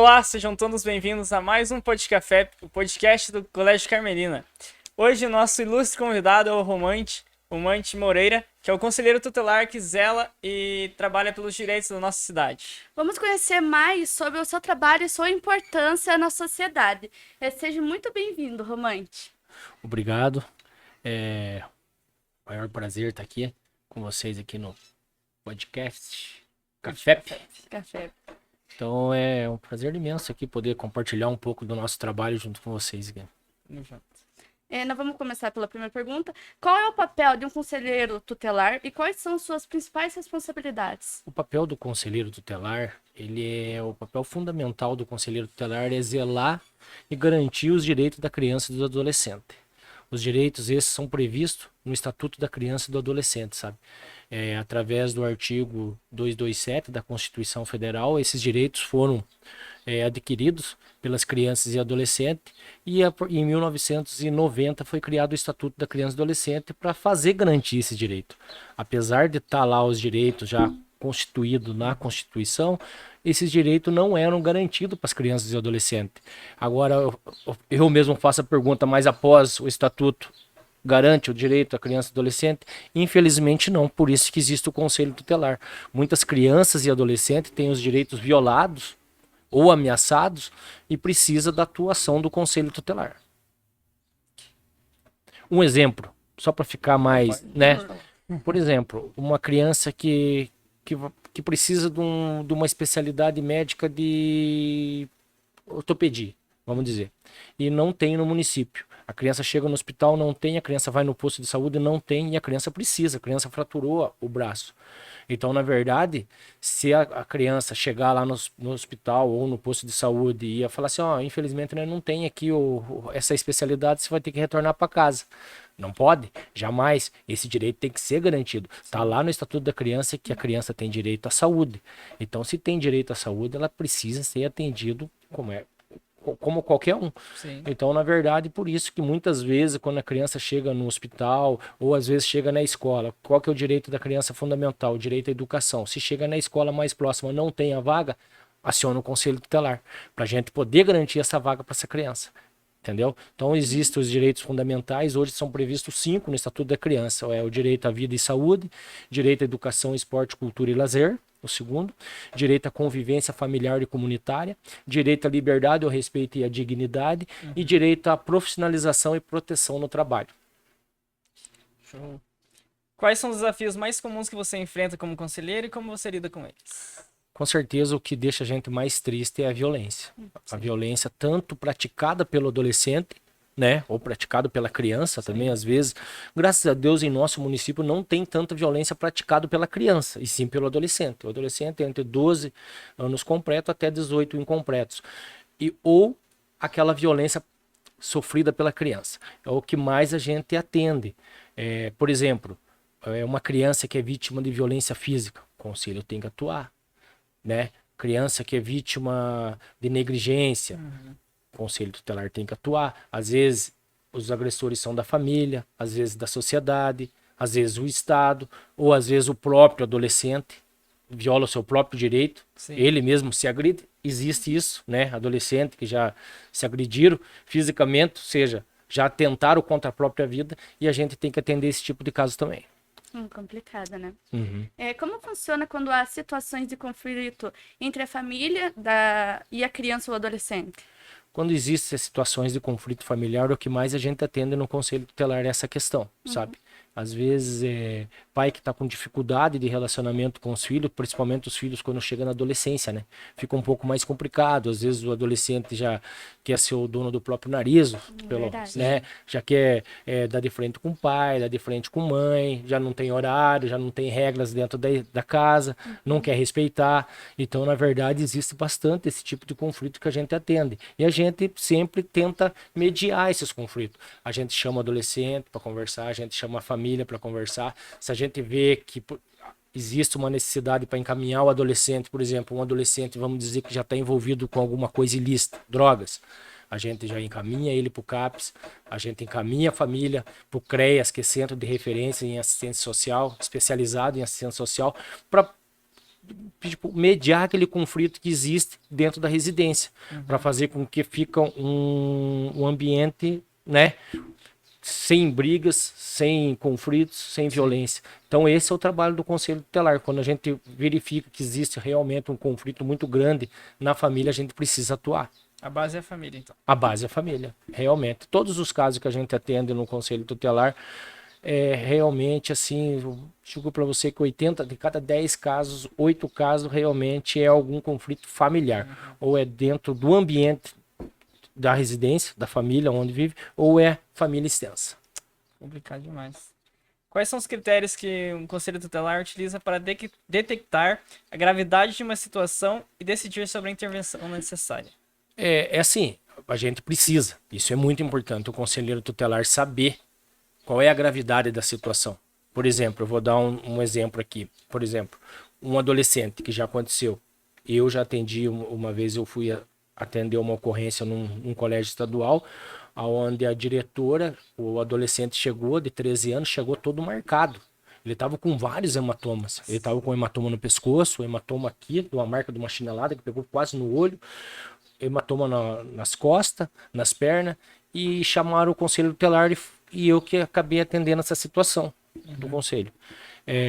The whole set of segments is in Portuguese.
Olá, sejam todos bem-vindos a mais um Podcafé, o podcast do Colégio Carmelina. Hoje o nosso ilustre convidado é o Romante Moreira, que é o conselheiro tutelar que zela e trabalha pelos direitos da nossa cidade. Vamos conhecer mais sobre o seu trabalho e sua importância na sociedade. Seja muito bem-vindo, Romante. Obrigado. É o maior prazer estar aqui com vocês aqui no podcast Café. Café. Então é um prazer imenso aqui poder compartilhar um pouco do nosso trabalho junto com vocês aqui. Nós vamos começar pela primeira pergunta. Qual é o papel de um conselheiro tutelar e quais são suas principais responsabilidades? O papel do conselheiro tutelar, ele é o papel fundamental do conselheiro tutelar é zelar e garantir os direitos da criança e do adolescente. Os direitos esses são previstos no Estatuto da Criança e do Adolescente, sabe? Através do artigo 227 da Constituição Federal, esses direitos foram adquiridos pelas crianças e adolescentes e em 1990 foi criado o Estatuto da Criança e do Adolescente para fazer garantir esse direito. Apesar de estar lá os direitos já constituídos na Constituição, esses direitos não eram garantidos para as crianças e adolescentes. Agora, eu mesmo faço a pergunta, mas após o Estatuto garante o direito à criança e adolescente? Infelizmente não, por isso que existe o Conselho Tutelar. Muitas crianças e adolescentes têm os direitos violados ou ameaçados e precisa da atuação do Conselho Tutelar. Um exemplo, só para ficar mais, né? Por exemplo, uma criança que precisa de uma especialidade médica de ortopedia, vamos dizer, e não tem no município. A criança chega no hospital, não tem, a criança vai no posto de saúde, não tem, e a criança precisa, a criança fraturou o braço. Então, na verdade, se a criança chegar lá no hospital ou no posto de saúde e falar assim, infelizmente não tem aqui essa especialidade, você vai ter que retornar para casa. Não pode, jamais. Esse direito tem que ser garantido. Está lá no Estatuto da Criança que a criança tem direito à saúde. Então, se tem direito à saúde, ela precisa ser atendido como qualquer um. Sim. Então, na verdade, por isso que muitas vezes, quando a criança chega no hospital, ou às vezes chega na escola, qual que é o direito da criança fundamental? O direito à educação. Se chega na escola mais próxima não tem a vaga, aciona o Conselho Tutelar, para a gente poder garantir essa vaga para essa criança. Entendeu? Então, existem os direitos fundamentais, hoje são previstos 5 no Estatuto da Criança. É o direito à vida e saúde, direito à educação, esporte, cultura e lazer, o segundo, direito à convivência familiar e comunitária, direito à liberdade, ao respeito e à dignidade, e direito à profissionalização e proteção no trabalho. Show. Quais são os desafios mais comuns que você enfrenta como conselheiro e como você lida com eles? Com certeza o que deixa a gente mais triste é a violência. A violência tanto praticada pelo adolescente, né, ou praticado pela criança também, às vezes. Graças a Deus, em nosso município não tem tanta violência praticada pela criança, e sim pelo adolescente. O adolescente é entre 12 anos completos até 18 incompletos. Ou aquela violência sofrida pela criança. É o que mais a gente atende. Por exemplo, uma criança que é vítima de violência física, o conselho tem que atuar. Né? Criança que é vítima de negligência, o Conselho Tutelar tem que atuar. Às vezes os agressores são da família, às vezes da sociedade, às vezes o Estado, ou às vezes o próprio adolescente viola o seu próprio direito. Sim. Ele mesmo se agride. Existe isso, né? Adolescentes que já se agrediram fisicamente, ou seja, já atentaram contra a própria vida, e a gente tem que atender esse tipo de caso também. Complicada, né? Como funciona quando há situações de conflito entre a família e a criança ou adolescente? Quando existem situações de conflito familiar, o que mais a gente atende no Conselho Tutelar é essa questão, sabe? Às vezes, pai que está com dificuldade de relacionamento com os filhos, principalmente os filhos quando chegam na adolescência, né? Fica um pouco mais complicado. Às vezes o adolescente já quer ser o dono do próprio nariz, né? Já quer dar de frente com o pai, dar de frente com a mãe, já não tem horário, já não tem regras dentro da casa, não quer respeitar. Então, na verdade, existe bastante esse tipo de conflito que a gente atende. E a gente sempre tenta mediar esses conflitos. A gente chama o adolescente para conversar, a gente chama a família para conversar. Se a gente vê que existe uma necessidade para encaminhar o adolescente, por exemplo, um adolescente, vamos dizer que já está envolvido com alguma coisa ilícita, drogas, a gente já encaminha ele para o CAPS, a gente encaminha a família para o CREAS, que é Centro de Referência em Assistência Social, especializado em assistência social, para tipo, mediar aquele conflito que existe dentro da residência, para fazer com que fique um ambiente, né, sem brigas, sem conflitos, sem violência. Então esse é o trabalho do Conselho Tutelar. Quando a gente verifica que existe realmente um conflito muito grande na família, a gente precisa atuar. A base é a família, então. A base é a família, realmente. Todos os casos que a gente atende no Conselho Tutelar, realmente, assim, eu digo para você que 80 de cada 10 casos, 8 casos realmente é algum conflito familiar. Ou é dentro do ambiente da residência, da família onde vive, ou é família extensa. Complicado demais. Quais são os critérios que um conselho tutelar utiliza para detectar a gravidade de uma situação e decidir sobre a intervenção necessária? É assim, a gente precisa, isso é muito importante, o conselheiro tutelar saber qual é a gravidade da situação. Por exemplo, eu vou dar um exemplo aqui. Por exemplo, um adolescente que já aconteceu. Eu já atendi, uma vez eu fui atender uma ocorrência num colégio estadual, onde a diretora, o adolescente chegou, de 13 anos, chegou todo marcado. Ele estava com vários hematomas. Ele estava com hematoma no pescoço, hematoma aqui, uma marca de uma chinelada que pegou quase no olho, hematoma nas costas, nas pernas, e chamaram o conselho tutelar e eu que acabei atendendo essa situação do conselho.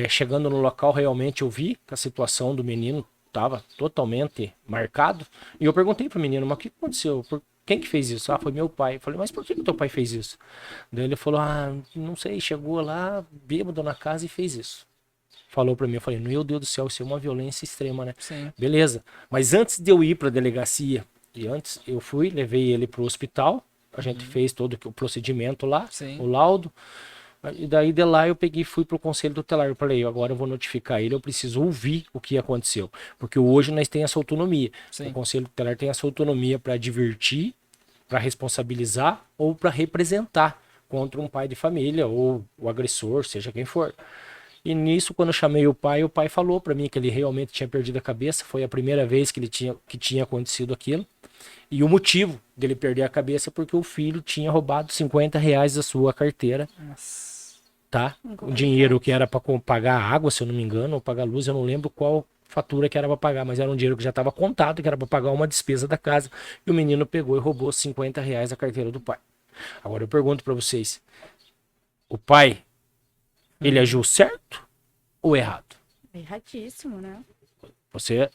Chegando no local, realmente eu vi que a situação do menino estava totalmente marcado, e eu perguntei pro menino, mas o que aconteceu? Quem que fez isso? Ah, foi meu pai. Eu falei, mas por que teu pai fez isso? Daí ele falou, não sei, chegou lá, bêbado na casa e fez isso. Falou pra mim, eu falei, meu Deus do céu, isso é uma violência extrema, né? Sim. Beleza. Mas antes de eu ir pra delegacia, e antes eu fui, levei ele pro hospital, a gente fez todo o procedimento lá, Sim. o laudo, e daí de lá eu peguei e fui pro conselho tutelar. Eu falei, agora eu vou notificar ele, eu preciso ouvir o que aconteceu. Porque hoje nós temos essa autonomia. Sim. O conselho tutelar tem essa autonomia para advertir, para responsabilizar ou para representar contra um pai de família ou o agressor, seja quem for. E nisso, quando eu chamei o pai falou para mim que ele realmente tinha perdido a cabeça, foi a primeira vez que tinha acontecido aquilo. E o motivo dele perder a cabeça é porque o filho tinha roubado R$50 da sua carteira. Nossa. Tá? O dinheiro que era para pagar a água, se eu não me engano, ou pagar a luz, eu não lembro qual fatura que era para pagar, mas era um dinheiro que já estava contado, que era para pagar uma despesa da casa. E o menino pegou e roubou R$50 da carteira do pai. Agora eu pergunto para vocês, o pai, ele agiu certo ou errado? Erradíssimo, né? Você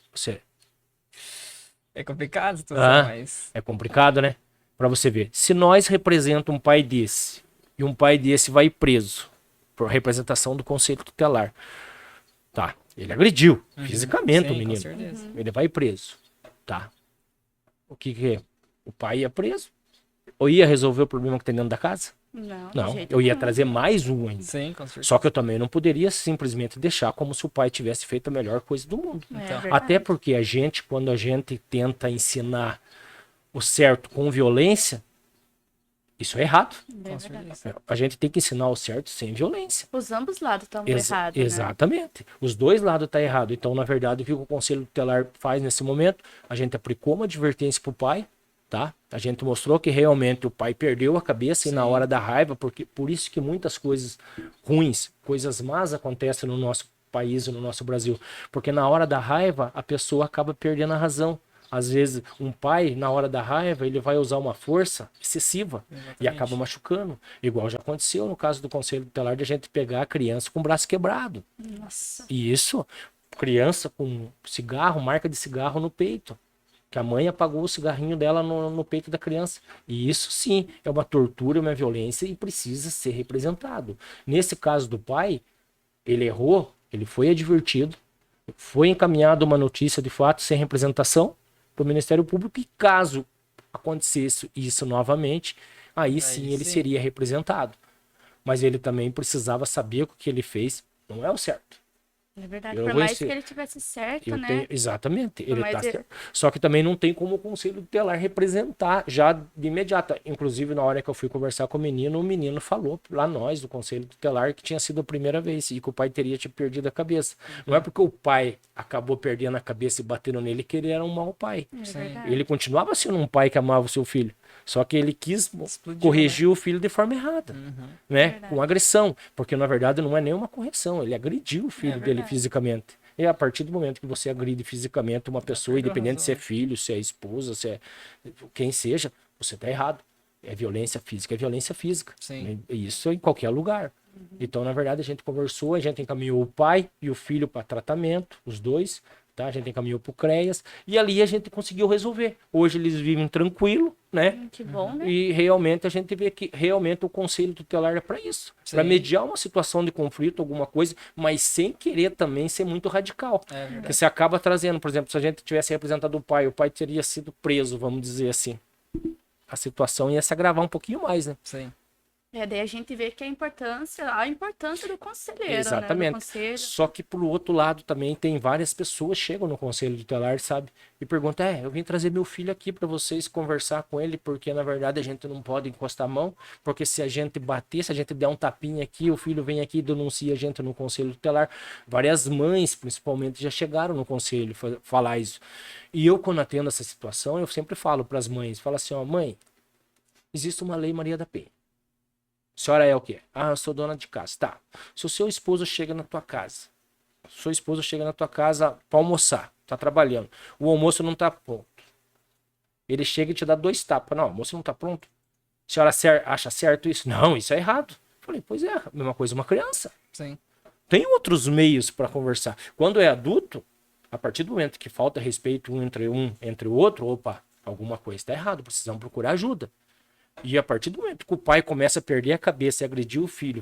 É complicado a situação, mas... é complicado, né? Para você ver. Se nós representamos um pai desse e um pai desse vai preso por representação do conselho tutelar, tá? Ele agrediu fisicamente Sim, o menino. com certeza. Ele vai preso, tá? O que é? O pai ia preso? Ou ia resolver o problema que tem dentro da casa? Não, de Não, jeito eu ia nenhum. trazer mais um ainda. Sim, com certeza. Só que eu também não poderia simplesmente deixar como se o pai tivesse feito a melhor coisa do mundo. É Então. verdade. Até porque a gente, quando a gente tenta ensinar o certo com violência, isso é errado. É Com verdade. certeza. A gente tem que ensinar o certo sem violência. Os ambos lados estão errados, né? Exatamente. Os dois lados estão errados. Então, na verdade, o que o Conselho Tutelar faz nesse momento? A gente aplicou uma advertência para o pai, tá? A gente mostrou que realmente o pai perdeu a cabeça e na hora da raiva, porque por isso que muitas coisas ruins, coisas más acontecem no nosso país e no nosso Brasil. Porque na hora da raiva, a pessoa acaba perdendo a razão. Às vezes, um pai, na hora da raiva, ele vai usar uma força excessiva e acaba machucando. Igual já aconteceu no caso do Conselho Tutelar de a gente pegar a criança com o braço quebrado. Nossa. E isso, criança com cigarro, marca de cigarro no peito. Que a mãe apagou o cigarrinho dela no peito da criança. E isso sim é uma tortura, uma violência e precisa ser representado. Nesse caso do pai, ele errou, ele foi advertido, foi encaminhado uma notícia de fato sem representação para o Ministério Público e caso acontecesse isso novamente, aí sim ele seria representado. Mas ele também precisava saber que o que ele fez não é o certo. É verdade. Eu Por vou mais ensinar. que ele tivesse certo, Eu né? tenho, exatamente, ele Mas tá ele- certo. Só que também não tem como o Conselho Tutelar representar já de imediato. Inclusive, na hora que eu fui conversar com o menino falou lá nós, do Conselho Tutelar, que tinha sido a primeira vez e que o pai teria perdido a cabeça. Não é porque o pai acabou perdendo a cabeça e batendo nele que ele era um mau pai. É verdade. Ele continuava sendo um pai que amava o seu filho. Só que ele quis Explodiu, corrigir o filho de forma errada, né? Verdade. Com agressão. Porque, na verdade, não é nenhuma correção. Ele agrediu o filho dele verdade. fisicamente. E a partir do momento que você agride fisicamente uma pessoa, independente se é filho, se é esposa, se é quem seja, você tá errado. É violência física, é violência física. Sim. Isso em qualquer lugar. Então, na verdade, a gente conversou, a gente encaminhou o pai e o filho para tratamento, os dois, tá? A gente encaminhou pro CREAS e ali a gente conseguiu resolver. Hoje eles vivem tranquilo, né? Que bom, né? E realmente a gente vê que realmente o conselho tutelar é para isso, para mediar uma situação de conflito, alguma coisa, mas sem querer também ser muito radical. Porque você acaba trazendo, por exemplo, se a gente tivesse representado o pai teria sido preso, vamos dizer assim. A situação ia se agravar um pouquinho mais, né? Sim. Daí a gente vê que a importância do conselheiro, Exatamente. né? Do conselho. Só que pro outro lado também tem várias pessoas que chegam no conselho tutelar, sabe? E perguntam, eu vim trazer meu filho aqui para vocês conversar com ele, porque na verdade a gente não pode encostar a mão, porque se a gente bater, se a gente der um tapinha aqui, o filho vem aqui e denuncia a gente no conselho tutelar. Várias mães, principalmente, já chegaram no conselho falar isso. E eu, quando atendo essa situação, eu sempre falo para as mães, falo assim, mãe, existe uma lei Maria da Penha. A senhora é o quê? Eu sou dona de casa. Tá. Se o seu esposo chega na tua casa, sua esposa chega na tua casa para almoçar, tá trabalhando, o almoço não tá pronto. Ele chega e te dá 2 tapas. Não, o almoço não tá pronto. A senhora acha certo isso? Não, isso é errado. Falei, pois é, a mesma coisa uma criança. Sim. Tem outros meios para conversar. Quando é adulto, a partir do momento que falta respeito entre o outro, opa, alguma coisa está errado, precisamos procurar ajuda. E a partir do momento que o pai começa a perder a cabeça e agredir o filho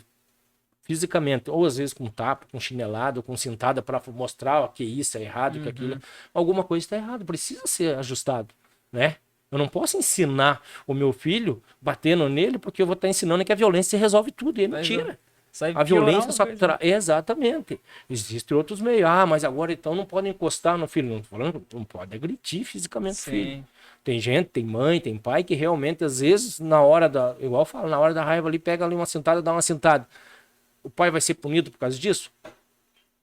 fisicamente, ou às vezes com tapa, com chinelada, com cintada para mostrar que isso é errado, que aquilo, alguma coisa está errada, precisa ser ajustado, né? Eu não posso ensinar o meu filho batendo nele porque eu vou estar ensinando que a violência resolve tudo, e é mentira. A violência só exatamente. Existem outros meios. Mas agora então não pode encostar no filho. Não tô falando, não pode agredir fisicamente o filho. Tem gente, tem mãe, tem pai que realmente, às vezes, na hora da. Igual eu falo, na hora da raiva ali, pega ali uma sentada, dá uma sentada. O pai vai ser punido por causa disso?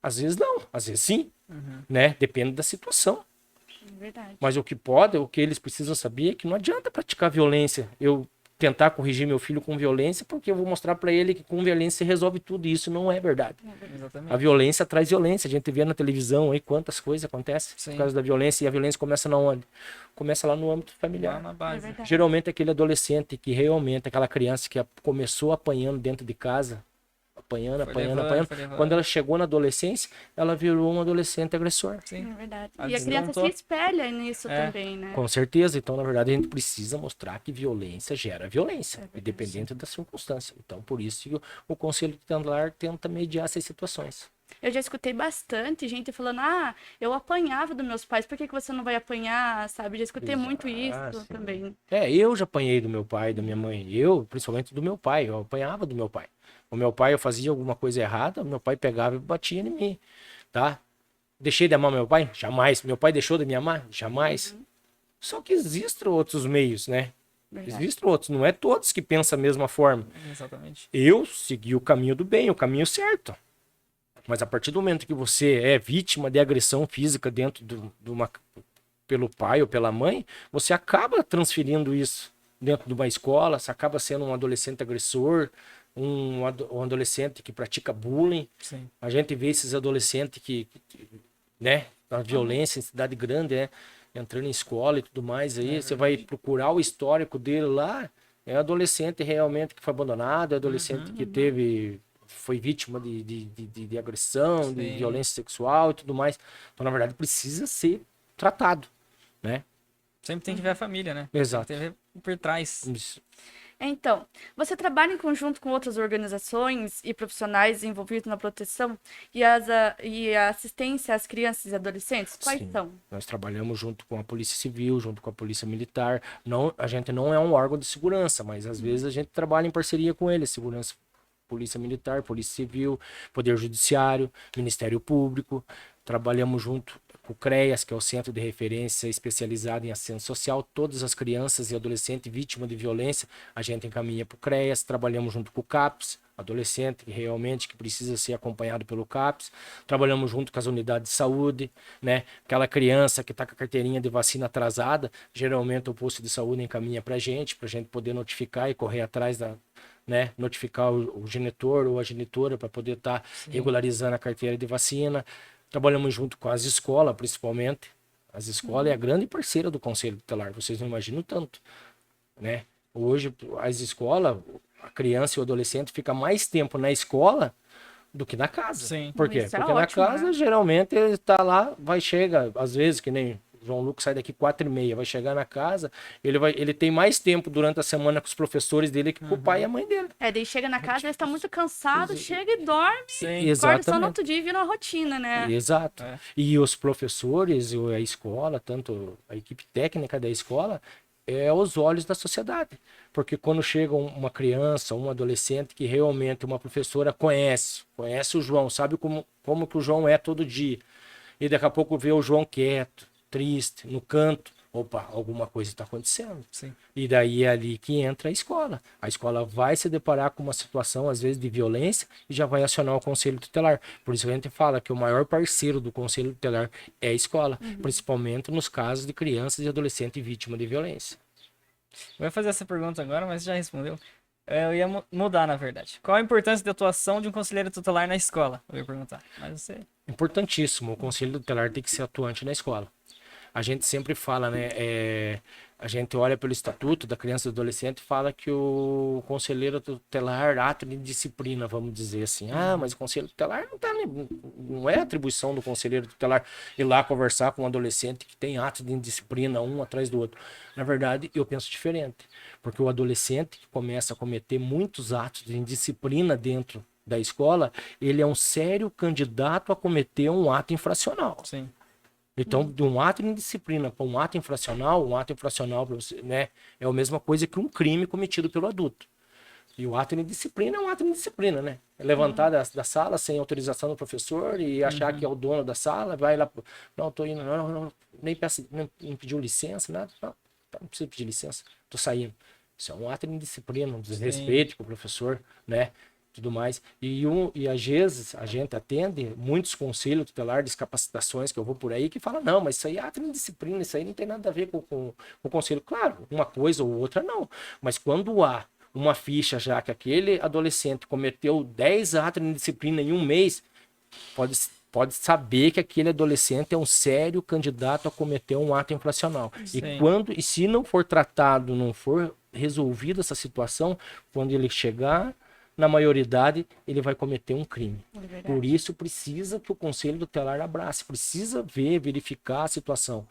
Às vezes não, às vezes sim. Né? Depende da situação. Verdade. Mas o que eles precisam saber é que não adianta praticar violência. Eu tentar corrigir meu filho com violência, porque eu vou mostrar para ele que com violência se resolve tudo. E isso não é verdade. Exatamente. A violência traz violência. A gente vê na televisão aí quantas coisas acontecem por causa da violência. E a violência começa na onde? Começa lá no âmbito familiar. Lá na base. Geralmente aquele adolescente que realmente, aquela criança que começou apanhando dentro de casa, apanhando. Quando ela chegou na adolescência, ela virou um adolescente agressor. Sim. É verdade. E a criança se espelha nisso também, né? Com certeza. Então, na verdade, a gente precisa mostrar que violência gera violência, independente da circunstância. Então, por isso que o Conselho Tutelar tenta mediar essas situações. Eu já escutei bastante gente falando, eu apanhava dos meus pais, por que você não vai apanhar, sabe? Já escutei muito isso também. Eu já apanhei do meu pai, da minha mãe. Principalmente do meu pai, eu apanhava do meu pai. O meu pai, eu fazia alguma coisa errada, meu pai pegava e batia em mim, tá? Deixei de amar meu pai? Jamais. Meu pai deixou de me amar? Jamais. Só que existem outros meios, né? Existem outros, não é todos que pensam da mesma forma. Exatamente. Eu segui o caminho do bem, o caminho certo. Mas a partir do momento que você é vítima de agressão física dentro pelo pai ou pela mãe, você acaba transferindo isso dentro de uma escola, você acaba sendo um adolescente agressor, um adolescente que pratica bullying. Sim. A gente vê esses adolescentes que né, a violência em cidade grande, né, entrando em escola e tudo mais, aí você vai procurar o histórico dele lá, é adolescente realmente que foi abandonado, é adolescente que foi vítima de agressão, de violência sexual e tudo mais. Então, na verdade, precisa ser tratado, né? Sempre tem que ver a família, né? Exato. Tem que ver por trás. Isso. Então, você trabalha em conjunto com outras organizações e profissionais envolvidos na proteção e a assistência às crianças e adolescentes? Quais são? Nós trabalhamos junto com a Polícia Civil, junto com a Polícia Militar. Não, a gente não é um órgão de segurança, mas às vezes a gente trabalha em parceria com eles, segurança, Polícia Militar, Polícia Civil, Poder Judiciário, Ministério Público. Trabalhamos junto com o CREAS, que é o Centro de Referência Especializado em Assistência Social. Todas as crianças e adolescentes vítimas de violência, a gente encaminha para o CREAS. Trabalhamos junto com o CAPS, adolescente que realmente que precisa ser acompanhado pelo CAPS. Trabalhamos junto com as unidades de saúde, né? Aquela criança que está com a carteirinha de vacina atrasada, geralmente o posto de saúde encaminha para a gente poder notificar e correr atrás né, notificar o genitor ou a genitora para poder estar regularizando a carteira de vacina. trabalhamos junto com as escolas, principalmente. As escolas é a grande parceira do Conselho Tutelar, vocês não imaginam tanto, né? Hoje, as escolas, a criança e o adolescente fica mais tempo na escola do que na casa. Sim. Por quê? Isso é Porque na ótimo, casa, né? geralmente, ele tá lá, chega, às vezes, que nem o João Lucas sai daqui 4h30, vai chegar na casa, ele tem mais tempo durante a semana com os professores dele que com o pai e a mãe dele. Daí chega na casa, ele está muito cansado, chega e dorme, Sim. acorda só no outro dia e vira uma rotina, né? Exato. É. E os professores, a escola, tanto a equipe técnica da escola, é os olhos da sociedade. Porque quando chega uma criança, um adolescente que realmente uma professora conhece o João, sabe como que o João é todo dia. E daqui a pouco vê o João quieto, triste, no canto. Opa, alguma coisa está acontecendo. Sim. E daí é ali que entra a escola. A escola vai se deparar com uma situação, às vezes, de violência e já vai acionar o Conselho Tutelar. Por isso que a gente fala que o maior parceiro do Conselho Tutelar é a escola, principalmente nos casos de crianças e adolescentes vítimas de violência. Eu ia fazer essa pergunta agora, mas já respondeu. Eu ia mudar, na verdade. Qual a importância da atuação de um conselheiro tutelar na escola? Eu ia perguntar. Mas você... Importantíssimo, o Conselho Tutelar tem que ser atuante na escola. A gente sempre fala, né? A gente olha pelo Estatuto da Criança e do Adolescente e fala que o conselheiro tutelar, ato de disciplina, vamos dizer assim. Ah, mas o conselho tutelar não é atribuição do conselheiro tutelar ir lá conversar com um adolescente que tem atos de indisciplina um atrás do outro. Na verdade, eu penso diferente. Porque o adolescente que começa a cometer muitos atos de indisciplina dentro da escola, ele é um sério candidato a cometer um ato infracional. Sim. Então, de um ato de indisciplina para um ato infracional, né, é a mesma coisa que um crime cometido pelo adulto. E o ato de indisciplina é um ato de indisciplina, né? É levantar da sala sem autorização do professor e achar que é o dono da sala, vai lá, não, tô indo, não, nem peço, não pediu licença, nada, não precisa pedir licença, tô saindo. Isso é um ato de indisciplina, um desrespeito com o professor, né? Tudo mais. E às vezes a gente atende muitos conselhos tutelares de capacitações que eu vou por aí que falam, não, mas isso aí é ato de disciplina, isso aí não tem nada a ver com o conselho. Claro, uma coisa ou outra não. Mas quando há uma ficha já que aquele adolescente cometeu 10 atos de disciplina em um mês, pode saber que aquele adolescente é um sério candidato a cometer um ato infracional. Sim. E se não for tratado, não for resolvida essa situação, quando ele chegar na maioridade, ele vai cometer um crime. Por isso, precisa que o Conselho Tutelar abrace, precisa verificar a situação.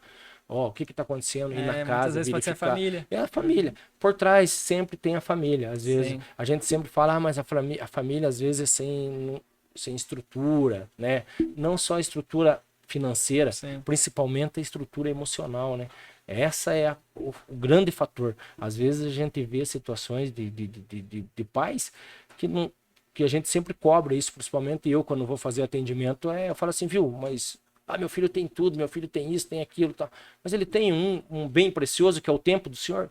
Ó, o que está acontecendo aí na casa, muitas vezes pode ser a família. É a família. Por trás sempre tem a família. Às vezes, Sim. a gente sempre fala, mas a família às vezes é sem estrutura, né? Não só a estrutura financeira, Sim. principalmente a estrutura emocional, né? Essa é o grande fator. Às vezes a gente vê situações de pais que a gente sempre cobra isso, principalmente eu, quando vou fazer atendimento, eu falo assim, viu, mas meu filho tem tudo, meu filho tem isso, tem aquilo, tá. Mas ele tem um bem precioso que é o tempo do senhor.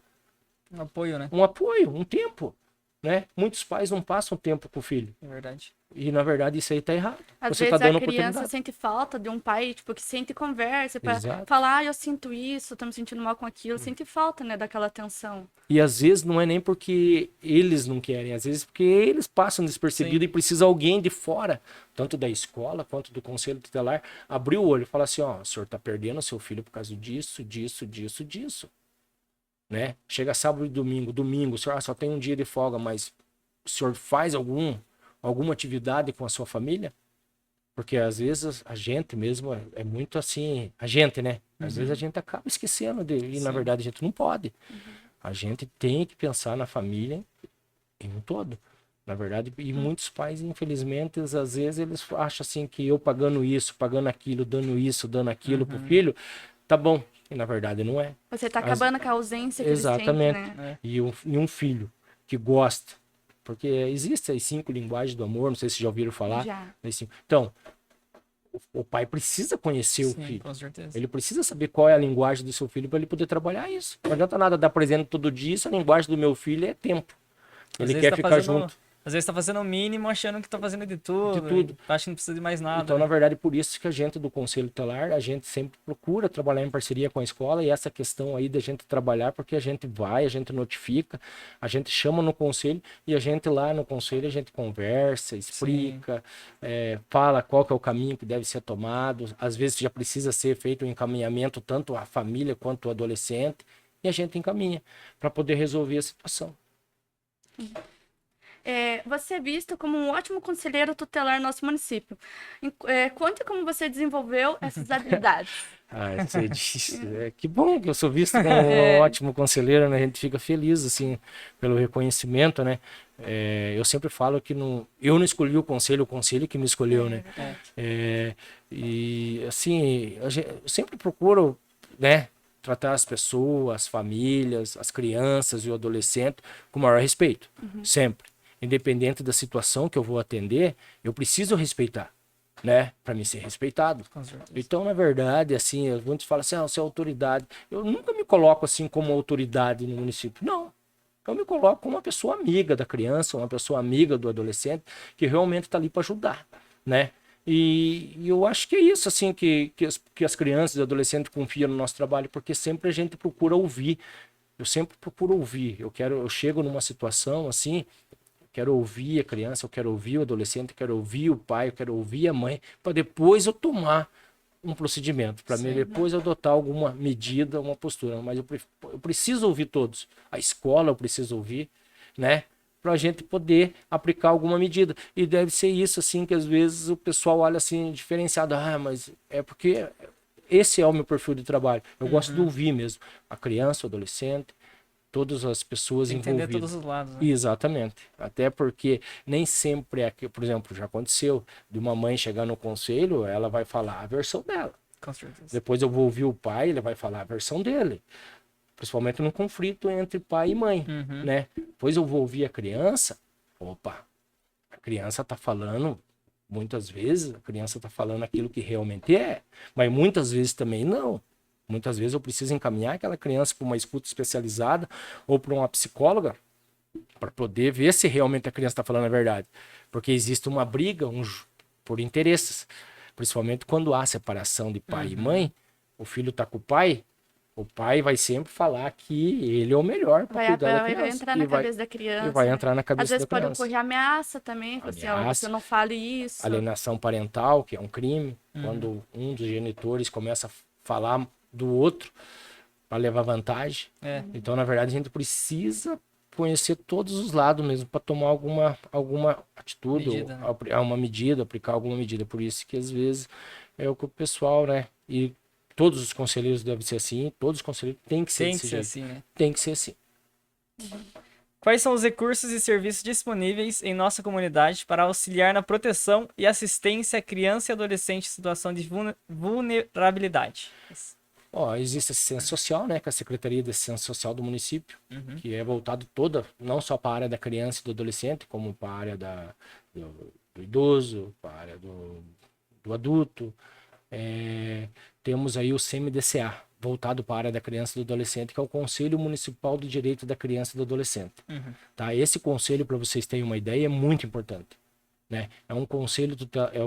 Um apoio, né? Um apoio, um tempo, né? Muitos pais não passam tempo com o filho. É verdade. E, na verdade, isso aí tá errado. Às Você vezes tá dando a criança oportunidade. sente falta de um pai, tipo, que sente e conversa pra Exato. falar, eu sinto isso, tô me sentindo mal com aquilo. Sente falta, né, daquela atenção. E às vezes não é nem porque eles não querem, às vezes porque eles passam despercebido Sim. e precisa alguém de fora, tanto da escola quanto do conselho tutelar, abrir o olho e falar assim, ó, o senhor tá perdendo seu filho por causa disso, disso. Né? Chega sábado e domingo, o senhor só tem um dia de folga, mas o senhor faz alguma atividade com a sua família? Porque às vezes a gente mesmo é muito assim, a gente, né? Às vezes a gente acaba esquecendo e na Sim. verdade a gente não pode. A gente tem que pensar na família em um todo. Na verdade, e muitos pais, infelizmente, às vezes eles acham assim que eu pagando isso, pagando aquilo, dando isso, dando aquilo pro filho, tá bom. E na verdade não é. Você tá acabando com a ausência que Exatamente. eles sentem, né? E um filho que gosta, porque existem as 5 linguagens do amor, não sei se já ouviram falar. Já. Então, o pai precisa conhecer o Sim, filho. com certeza. Ele precisa saber qual é a linguagem do seu filho para ele poder trabalhar isso. Não adianta nada dar presente todo dia, se a linguagem do meu filho é tempo. Às Ele vezes quer tá ficar fazendo junto. Às vezes tá fazendo o mínimo achando que tá fazendo de tudo. De tudo. Acha que não precisa de mais nada. Então, né? na verdade, por isso que a gente do Conselho Tutelar, a gente sempre procura trabalhar em parceria com a escola e essa questão aí da gente trabalhar, porque a gente vai, a gente notifica, a gente chama no conselho e a gente lá no conselho a gente conversa, explica, fala qual que é o caminho que deve ser tomado. Às vezes já precisa ser feito um encaminhamento tanto a família quanto o adolescente e a gente encaminha para poder resolver a situação. Você é visto como um ótimo conselheiro tutelar no nosso município. Conte como você desenvolveu essas habilidades. Você disse, que bom que eu sou visto como um ótimo conselheiro, né? A gente fica feliz, assim, pelo reconhecimento, né? Eu sempre falo que eu não escolhi o conselho que me escolheu, né? E, assim, eu sempre procuro, né? Tratar as pessoas, as famílias, as crianças e o adolescente com o maior respeito, sempre. Independente da situação que eu vou atender, eu preciso respeitar, né? Para mim ser respeitado. Então, na verdade, assim, muitos falam assim, você é autoridade. Eu nunca me coloco assim como autoridade no município. Não. Eu me coloco como uma pessoa amiga da criança, uma pessoa amiga do adolescente, que realmente está ali para ajudar, né? E eu acho que é isso, assim, que as crianças e adolescentes confiam no nosso trabalho, porque sempre a gente procura ouvir. Eu sempre procuro ouvir. Eu chego numa situação assim, quero ouvir a criança, eu quero ouvir o adolescente, eu quero ouvir o pai, eu quero ouvir a mãe, para depois eu tomar um procedimento, para mim depois eu adotar alguma medida, uma postura. Mas eu preciso ouvir todos. A escola eu preciso ouvir, né? Para a gente poder aplicar alguma medida. E deve ser isso, assim, que às vezes o pessoal olha assim, diferenciado. Mas é porque esse é o meu perfil de trabalho. Eu gosto de ouvir mesmo a criança, o adolescente, todas as pessoas Entender envolvidas. todos os lados. Né? Exatamente. Até porque nem sempre é que, por exemplo, já aconteceu de uma mãe chegar no conselho, ela vai falar a versão dela. Com certeza. Depois eu vou ouvir o pai, ele vai falar a versão dele. Principalmente num conflito entre pai e mãe, né? Depois eu vou ouvir a criança. Opa, a criança tá falando, muitas vezes, a criança tá falando aquilo que realmente é, mas muitas vezes também não. Muitas vezes eu preciso encaminhar aquela criança para uma escuta especializada ou para uma psicóloga para poder ver se realmente a criança está falando a verdade. Porque existe uma briga por interesses. Principalmente quando há separação de pai e mãe, o filho está com o pai vai sempre falar que ele é o melhor para cuidar da criança. Vai entrar na cabeça da criança. E vai entrar na cabeça Às vezes da criança. pode ocorrer ameaça também. Você não fale isso. Alienação parental, que é um crime. Quando um dos genitores começa a falar do outro para levar vantagem. Então, na verdade, a gente precisa conhecer todos os lados mesmo para tomar alguma atitude, medida, ou uma medida, aplicar alguma medida. Por isso que às vezes é o que o pessoal, né? E todos os conselheiros devem ser assim, todos os conselheiros têm que ser desse jeito. Assim, né? Tem que ser assim. Quais são os recursos e serviços disponíveis em nossa comunidade para auxiliar na proteção e assistência à criança e adolescente em situação de vulnerabilidade? Existe assistência social, né, que é a Secretaria de Assistência Social do município, que é voltado toda, não só para a área da criança e do adolescente, como para a área do idoso, para a área do adulto. Temos aí o CMDCA, voltado para a área da criança e do adolescente, que é o Conselho Municipal do Direito da Criança e do Adolescente. Tá? Esse conselho, para vocês terem uma ideia, é muito importante. Né? É um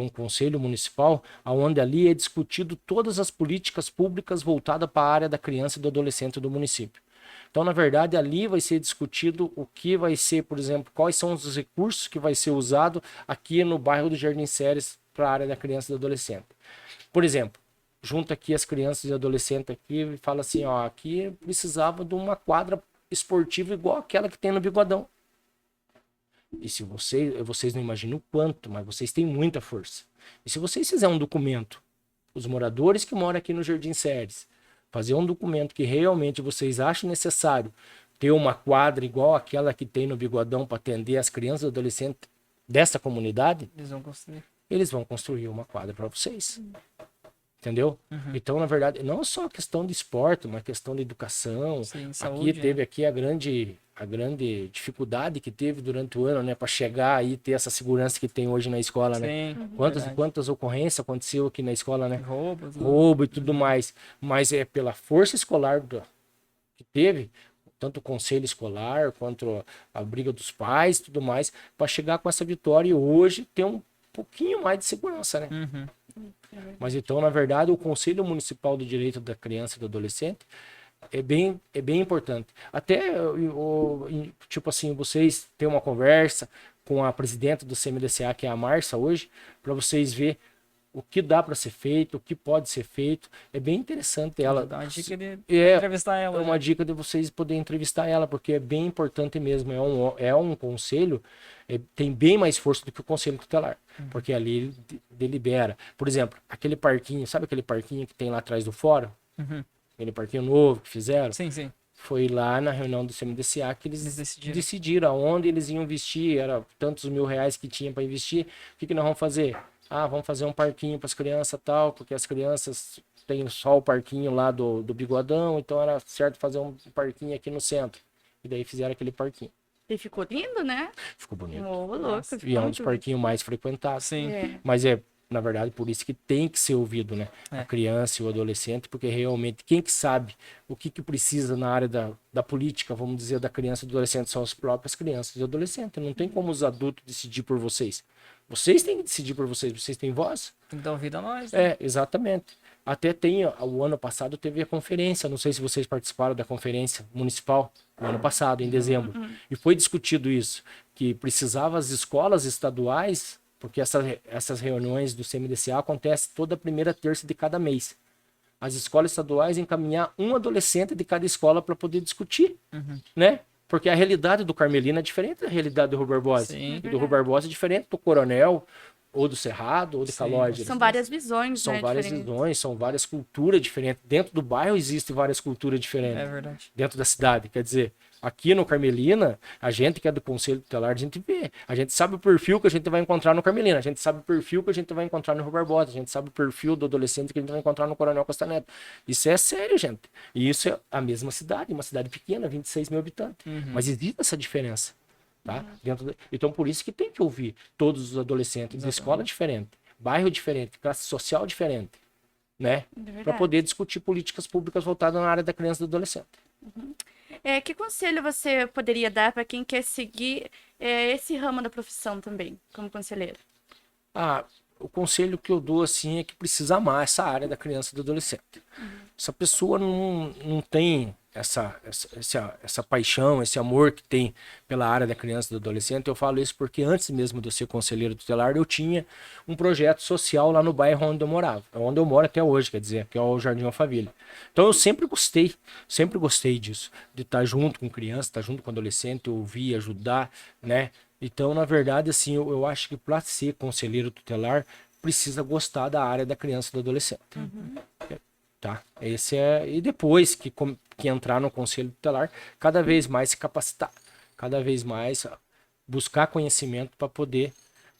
conselho municipal onde ali é discutido todas as políticas públicas voltadas para a área da criança e do adolescente do município. Então, na verdade, ali vai ser discutido o que vai ser, por exemplo, quais são os recursos que vai ser usado aqui no bairro do Jardim Séries para a área da criança e do adolescente. Por exemplo, junta aqui as crianças e adolescentes aqui e fala assim, aqui precisava de uma quadra esportiva igual aquela que tem no Bigodão. E se vocês não imaginam o quanto, mas vocês têm muita força. E se vocês fizerem um documento, os moradores que moram aqui no Jardim Séries, fazer um documento que realmente vocês acham necessário ter uma quadra igual aquela que tem no Bigodão para atender as crianças e adolescentes dessa comunidade, eles vão construir uma quadra para vocês. Entendeu? Então, na verdade, não só questão de esporte, mas questão de educação. Sim, saúde, aqui teve aqui a grande dificuldade que teve durante o ano, né, para chegar aí ter essa segurança que tem hoje na escola, né? Quantas ocorrências aconteceu aqui na escola, né? Roubo e tudo mais. Mas é pela força escolar que teve, tanto o conselho escolar quanto a briga dos pais, tudo mais, para chegar com essa vitória e hoje ter um pouquinho mais de segurança, né? Uhum. Mas então, na verdade, o Conselho Municipal do Direito da Criança e do Adolescente é bem importante. Até, tipo assim, vocês têm uma conversa com a presidenta do CMDCA, que é a Marcia, hoje, para vocês ver o que dá para ser feito, o que pode ser feito. É bem interessante ela. Dá uma dica de É, entrevistar ela. é uma dica de vocês poderem entrevistar ela, porque é bem importante mesmo. É um conselho, tem bem mais força do que o conselho tutelar, porque ali ele delibera. Por exemplo, aquele parquinho, sabe aquele parquinho que tem lá atrás do fórum? Uhum. Aquele parquinho novo que fizeram? Sim, sim. Foi lá na reunião do CMDCA que eles Eles decidiram. decidiram aonde eles iam investir, era tantos R$ 1.000 que tinha para investir. O que nós vamos fazer? Ah, vamos fazer um parquinho para as crianças tal, porque as crianças têm só o parquinho lá do Bigodão, então era certo fazer um parquinho aqui no centro. E daí fizeram aquele parquinho. E ficou lindo, né? Ficou bonito. Ô, louco. Nossa, E ficou é um muito dos parquinhos mais frequentados. Sim. É. Mas na verdade, por isso que tem que ser ouvido, né? É. A criança e o adolescente, porque realmente quem que sabe o que precisa na área da política, vamos dizer, da criança e do adolescente, são as próprias crianças e adolescentes. Não tem como os adultos decidir por vocês. Vocês têm que decidir por vocês têm voz. Tem que dar ouvido a nós. Né? Exatamente. Até o ano passado teve a conferência, não sei se vocês participaram da conferência municipal, no ano passado, em dezembro. E foi discutido isso, que precisava as escolas estaduais, porque essas reuniões do CMDCA acontecem toda primeira terça de cada mês. As escolas estaduais encaminhar um adolescente de cada escola para poder discutir, né? Porque a realidade do Carmelina é diferente da realidade do Rui Barbosa. Sim. E do Rui Barbosa é diferente do Coronel, ou do Cerrado, ou de Sim. Calóide. São várias visões, São né? várias diferentes. visões, são várias culturas diferentes. Dentro do bairro existem várias culturas diferentes. É verdade. Dentro da cidade. Quer dizer, aqui no Carmelina, a gente que é do Conselho Tutelar, a gente vê. A gente sabe o perfil que a gente vai encontrar no Carmelina. A gente sabe o perfil que a gente vai encontrar no Rui Barbosa. A gente sabe o perfil do adolescente que a gente vai encontrar no Coronel Costa Neto. Isso é sério, gente. E isso é a mesma cidade, uma cidade pequena, 26 mil habitantes. Mas existe essa diferença. Tá? Então, por isso que tem que ouvir todos os adolescentes de escola diferente, bairro diferente, classe social diferente, né? verdade. Para poder discutir políticas públicas voltadas na área da criança e do adolescente. Que conselho você poderia dar para quem quer seguir esse ramo da profissão também, como conselheiro? O conselho que eu dou assim é que precisa amar essa área da criança e do adolescente. Essa pessoa não tem essa paixão, esse amor que tem pela área da criança e do adolescente. Eu falo isso porque antes mesmo de eu ser conselheiro tutelar, eu tinha um projeto social lá no bairro onde eu morava. É onde eu moro até hoje, quer dizer, que é o Jardim Alphaville. Então eu sempre gostei disso, de estar junto com criança, estar junto com adolescente, ouvir, ajudar, né? Então, na verdade, assim, eu acho que para ser conselheiro tutelar, precisa gostar da área da criança e do adolescente. Tá? E depois que entrar no conselho tutelar, cada vez mais se capacitar, cada vez mais buscar conhecimento para poder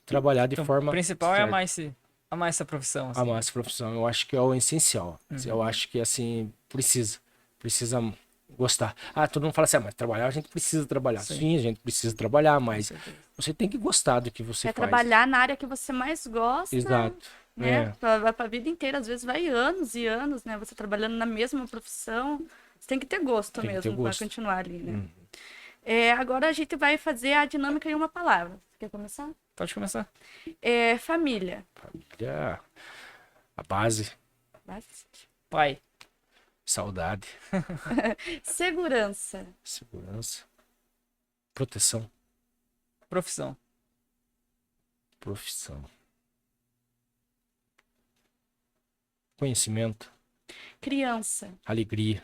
trabalhar de forma O principal é certa. amar essa profissão. Assim. Amar essa profissão, eu acho que é o essencial. Eu acho que assim precisa gostar. Todo mundo fala assim, mas trabalhar a gente precisa trabalhar. Sim, a gente precisa trabalhar, mas você tem que gostar do que você faz. Trabalhar na área que você mais gosta. Exato. Né? Vai pra vida inteira, às vezes vai anos e anos, né? Você trabalhando na mesma profissão. Você tem que ter gosto mesmo para continuar ali, né? Agora a gente vai fazer a dinâmica em uma palavra. Você quer começar? Pode começar. Família. Família, a base. Pai. Saudade. Segurança. Segurança. Proteção. Profissão. Profissão. Conhecimento. Criança. Alegria.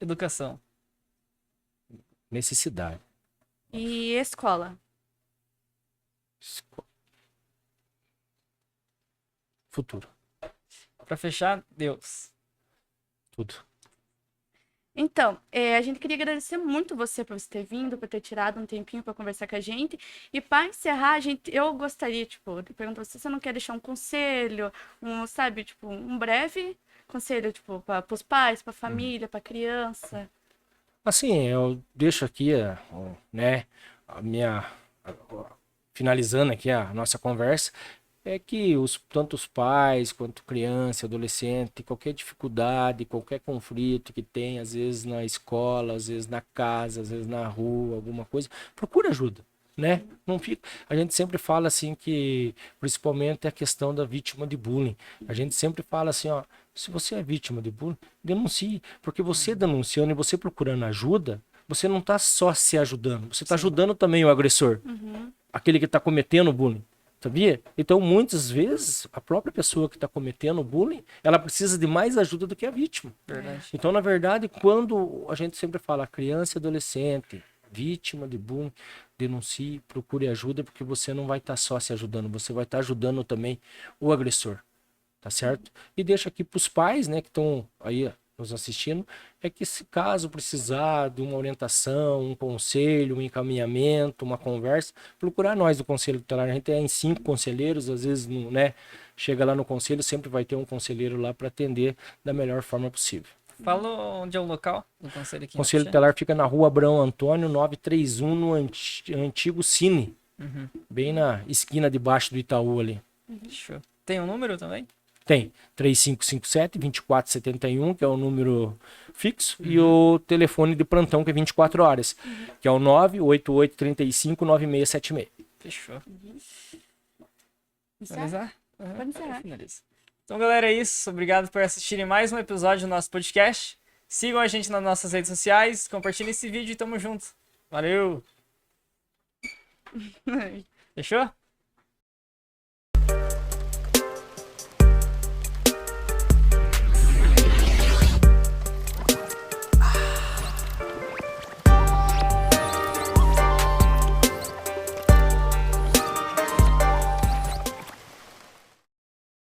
Educação. Necessidade. E escola. Futuro. Pra fechar, Deus. Tudo. Então, a gente queria agradecer muito você por você ter vindo, por ter tirado um tempinho para conversar com a gente. E para encerrar, eu gostaria, de perguntar se você não quer deixar um conselho, um breve conselho, para os pais, para a família, para a criança. Assim, eu deixo aqui, né, finalizando aqui a nossa conversa, é que tanto os pais quanto criança, adolescente, qualquer dificuldade, qualquer conflito que tem, às vezes na escola, às vezes na casa, às vezes na rua, alguma coisa, procura ajuda, né? Não fica. A gente sempre fala assim que, principalmente a questão da vítima de bullying, a gente sempre fala assim, ó, se você é vítima de bullying, denuncie, porque você denunciando e você procurando ajuda, você não está só se ajudando, você está ajudando também o agressor, aquele que está cometendo o bullying. Sabia? Então, muitas vezes, a própria pessoa que está cometendo o bullying, ela precisa de mais ajuda do que a vítima. Verdade. Então, na verdade, quando a gente sempre fala criança e adolescente, vítima de bullying, denuncie, procure ajuda, porque você não vai estar só se ajudando, você vai estar ajudando também o agressor. Tá certo? E deixa aqui para os pais, né, que estão aí nos assistindo, é que se caso precisar de uma orientação, um conselho, um encaminhamento, uma conversa, procurar nós do Conselho Tutelar. A gente é em 5 conselheiros, às vezes, né, chega lá no conselho, sempre vai ter um conselheiro lá para atender da melhor forma possível. Fala onde é o local do conselho aqui. O Conselho Tutelar fica na Rua Abrão Antônio, 931, no antigo Cine, bem na esquina de baixo do Itaú ali. Show. Tem um número também? Tem 3557-2471, que é o número fixo, e o telefone de plantão, que é 24 horas, que é o 988359676. Fechou. Encerra? Finalizar? Pode encerrar. Finaliza. Então, galera, é isso. Obrigado por assistirem mais um episódio do nosso podcast. Sigam a gente nas nossas redes sociais, compartilhem esse vídeo e tamo junto. Valeu! Fechou?